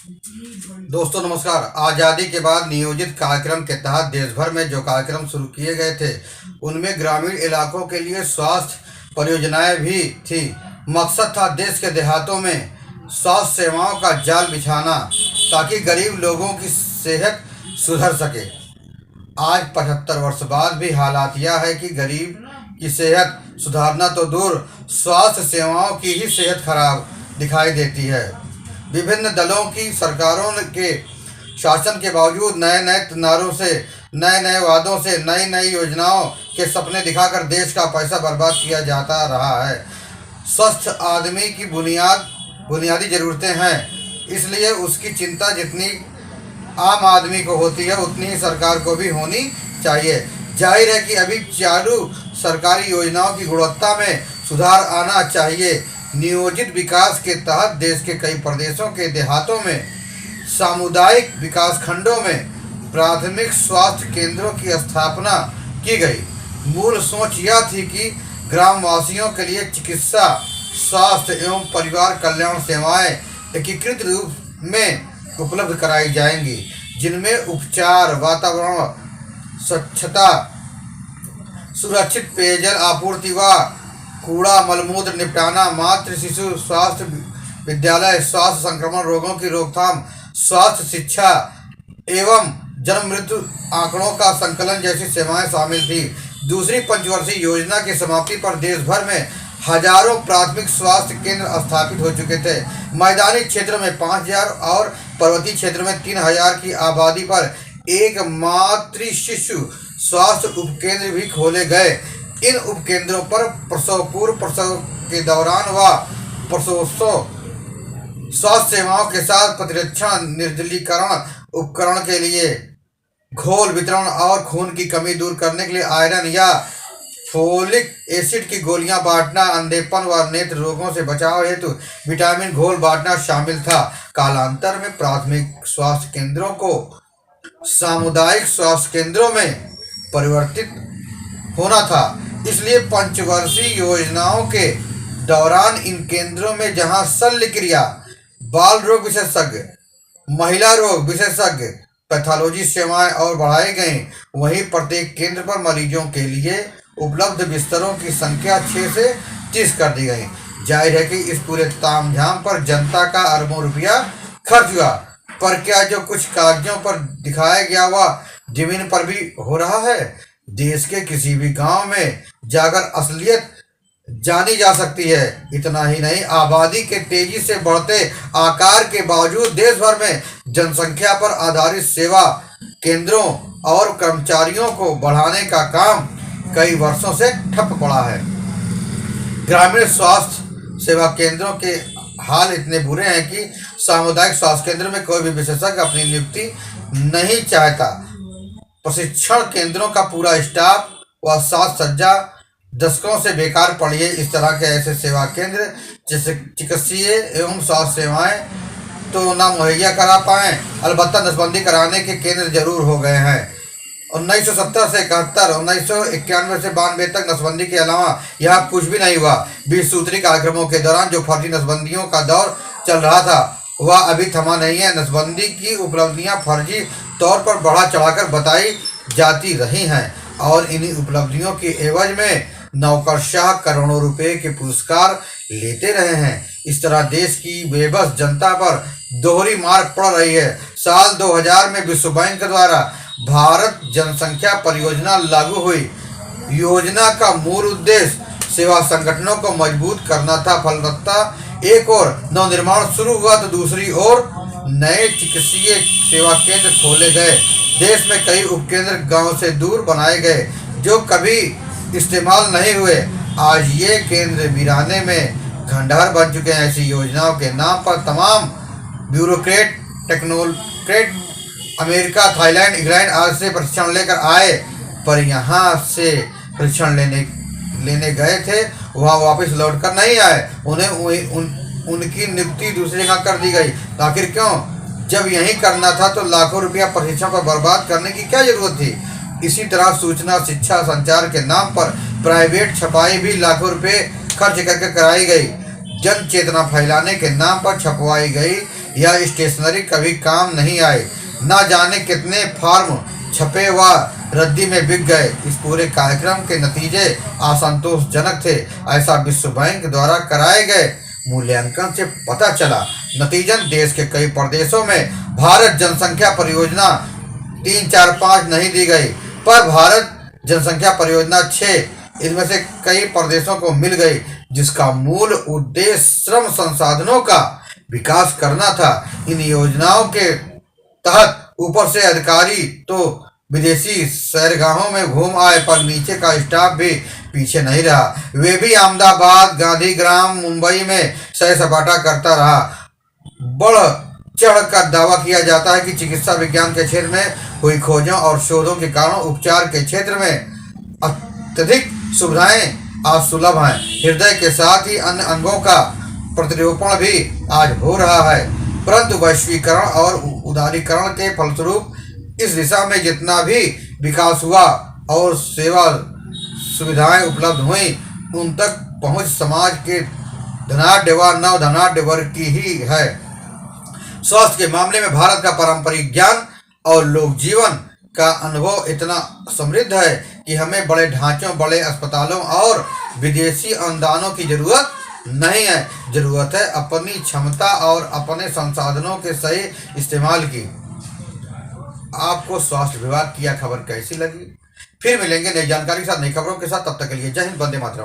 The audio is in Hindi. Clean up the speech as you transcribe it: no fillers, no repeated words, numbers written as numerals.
दोस्तों नमस्कार। आज़ादी के बाद नियोजित कार्यक्रम के तहत देश भर में जो कार्यक्रम शुरू किए गए थे उनमें ग्रामीण इलाकों के लिए स्वास्थ्य परियोजनाएं भी थी। मकसद था देश के देहातों में स्वास्थ्य सेवाओं का जाल बिछाना ताकि गरीब लोगों की सेहत सुधर सके। आज 75 वर्ष बाद भी हालात यह है कि गरीब की सेहत सुधारना तो दूर, स्वास्थ्य सेवाओं की ही सेहत खराब दिखाई देती है। विभिन्न दलों की सरकारों के शासन के बावजूद नए नए नारों से, नए नए वादों से, नई नई योजनाओं के सपने दिखाकर देश का पैसा बर्बाद किया जाता रहा है। स्वस्थ आदमी की बुनियादी ज़रूरतें हैं, इसलिए उसकी चिंता जितनी आम आदमी को होती है उतनी ही सरकार को भी होनी चाहिए। जाहिर है कि अभी चालू सरकारी योजनाओं की गुणवत्ता में सुधार आना चाहिए। नियोजित विकास के तहत देश के कई प्रदेशों के देहातों में सामुदायिक विकास खंडों में प्राथमिक स्वास्थ्य केंद्रों की स्थापना की गई। मूल सोच यह थी कि ग्रामवासियों के लिए चिकित्सा, स्वास्थ्य एवं परिवार कल्याण सेवाएं एकीकृत रूप में उपलब्ध कराई जाएंगी, जिनमें उपचार, वातावरण, स्वच्छता, सुरक्षित पेयजल आपूर्ति व कूड़ा मलमूत्र निपटाना, मातृ शिशु स्वास्थ्य, विद्यालय स्वास्थ्य, संक्रमण रोगों की रोकथाम, स्वास्थ्य शिक्षा एवं जन्म मृत्यु आंकड़ों का संकलन जैसी सेवाएं शामिल थी। दूसरी पंचवर्षीय योजना की समाप्ति पर देश भर में हजारों प्राथमिक स्वास्थ्य केंद्र स्थापित हो चुके थे। मैदानी क्षेत्र में 5000 और पर्वतीय क्षेत्र में 3000 की आबादी पर एक मातृ शिशु स्वास्थ्य उपकेंद्र भी खोले गए। इन उपकेंद्रों पर प्रसव पूर्व, प्रसव के दौरान व प्रसवोत्तर स्वास्थ्य सेवाओं के साथ प्रतिरक्षण, निर्जलीकरण उपकरण के लिए घोल वितरण और खून की कमी दूर करने के लिए आयरन या फोलिक एसिड की गोलियां बांटना, अंधेपन व नेत्र रोगों से बचाव हेतु विटामिन घोल बांटना शामिल था। कालांतर में प्राथमिक स्वास्थ्य केंद्रों को सामुदायिक स्वास्थ्य केंद्रों में परिवर्तित होना था। इसलिए पंचवर्षीय योजनाओं के दौरान इन केंद्रों में जहां शल्य क्रिया, बाल रोग विशेषज्ञ, महिला रोग विशेषज्ञ, पैथोलॉजी सेवाएं और बढ़ाई गई, वहीं प्रत्येक केंद्र पर मरीजों के लिए उपलब्ध बिस्तरों की संख्या 6 से 30 कर दी गई। जाहिर है कि इस पूरे तामझाम पर जनता का अरबों रुपया खर्च हुआ, पर क्या जो कुछ कागजों पर दिखाया गया वह जमीन पर भी हो रहा है? देश के किसी भी गांव में जाकर असलियत जानी जा सकती है। इतना ही नहीं, आबादी के तेजी से बढ़ते आकार के बावजूद देश भर में जनसंख्या पर आधारित सेवा केंद्रों और कर्मचारियों को बढ़ाने का काम कई वर्षों से ठप पड़ा है। ग्रामीण स्वास्थ्य सेवा केंद्रों के हाल इतने बुरे हैं कि सामुदायिक स्वास्थ्य केंद्र में कोई भी विशेषज्ञ अपनी नियुक्ति नहीं चाहता। प्रशिक्षण केंद्रों का पूरा स्टाफ व साज सज्जा दशकों से बेकार पड़ी है। इस तरह के ऐसे सेवा केंद्र जैसे चिकित्सीय एवं स्वास्थ्य सेवाएं तो ना मुहैया करा पाए, अलबत्ता नसबंदी कराने के केंद्र जरूर हो गए हैं। 1970 से 71, 1991 से 92 तक नसबंदी के अलावा यहाँ कुछ भी नहीं हुआ। 20 सूत्री कार्यक्रमों के दौरान जो फर्जी नसबंदियों का दौर चल रहा था वह अभी थमा नहीं है। नसबंदी की उपलब्धियां फर्जी तौर पर बढ़ा चढ़ाकर बताई जाती रही हैं और इन्हीं उपलब्धियों के एवज में नौकरशाह करोड़ों रुपए के पुरस्कार लेते रहे हैं। इस तरह देश की बेबस जनता पर दोहरी मार पड़ रही है। साल 2000 में विश्व बैंक द्वारा भारत जनसंख्या परियोजना लागू हुई। योजना का मूल उद्देश्य सेवा संगठनों को मजबूत करना था। फलतः एक और नवनिर्माण शुरू हुआ तो दूसरी ओर नए चिकित्सीय सेवा केंद्र खोले गए। देश में कई उपकेंद्र गांव से दूर बनाए गए जो कभी इस्तेमाल नहीं हुए। आज ये केंद्र वीराने में खंडहर बन चुके हैं। ऐसी योजनाओं के नाम पर तमाम bureaucrat, technocrat America, Thailand, England आदि से प्रशिक्षण लेकर आए, पर यहाँ से प्रशिक्षण लेने गए थे वहाँ वापस लौट कर नहीं आए। उनकी नियुक्ति दूसरी जगह कर दी गई। आखिर क्यों? जब यही करना था तो लाखों रुपया प्रशिक्षण पर बर्बाद करने की क्या जरूरत थी? इसी तरह सूचना, शिक्षा, संचार के नाम पर प्राइवेट छपाई भी लाखों रुपए खर्च करके कराई गई। जन चेतना फैलाने के नाम पर छपवाई गई यह स्टेशनरी कभी काम नहीं आए। न जाने कितने फॉर्म छपे व रद्दी में बिक गए। इस पूरे कार्यक्रम के नतीजे असंतोषजनक थे, ऐसा विश्व बैंक द्वारा कराए गए मूल्यांकन से पता चला। नतीजन देश के कई प्रदेशों में भारत जनसंख्या परियोजना 3, 4, 5 नहीं दी गई, पर भारत जनसंख्या परियोजना 6 इनमें से कई प्रदेशों को मिल गई, जिसका मूल उद्देश्य श्रम संसाधनों का विकास करना था। इन योजनाओं के तहत ऊपर से अधिकारी तो विदेशी सैरगाहों में घूम आए, पर नीचे का स्टाफ भी पीछे नहीं रहा। वे भी अहमदाबाद, गांधीग्राम, मुंबई में सैर सपाटा करता रहा। बढ़ चढ़ कर दावा किया जाता है कि चिकित्सा विज्ञान के क्षेत्र में हुई खोजों और शोधों के कारण उपचार के क्षेत्र में अत्यधिक सुविधाएं आज सुलभ हैं। हृदय के साथ ही अन्य अंगों का प्रतिरोपण भी आज हो रहा है, परंतु वैश्वीकरण और उदारीकरण के फलस्वरूप इस दिशा में जितना भी विकास हुआ और सेवा सुविधाएं उपलब्ध हुई, उन तक पहुंच समाज के धनाढ्य व नवधनाढ्य वर्ग की ही है। स्वास्थ्य के मामले में भारत का पारंपरिक ज्ञान और लोक जीवन का अनुभव इतना समृद्ध है कि हमें बड़े ढांचों, बड़े अस्पतालों और विदेशी अनुदानों की जरूरत नहीं है। जरूरत है अपनी क्षमता और अपने संसाधनों के सही इस्तेमाल की। आपको स्वास्थ्य विभाग की यह खबर कैसी लगी? फिर मिलेंगे नई जानकारी के साथ, नई खबरों के साथ। तब तक के लिए जय हिंद, वंदे मातरम।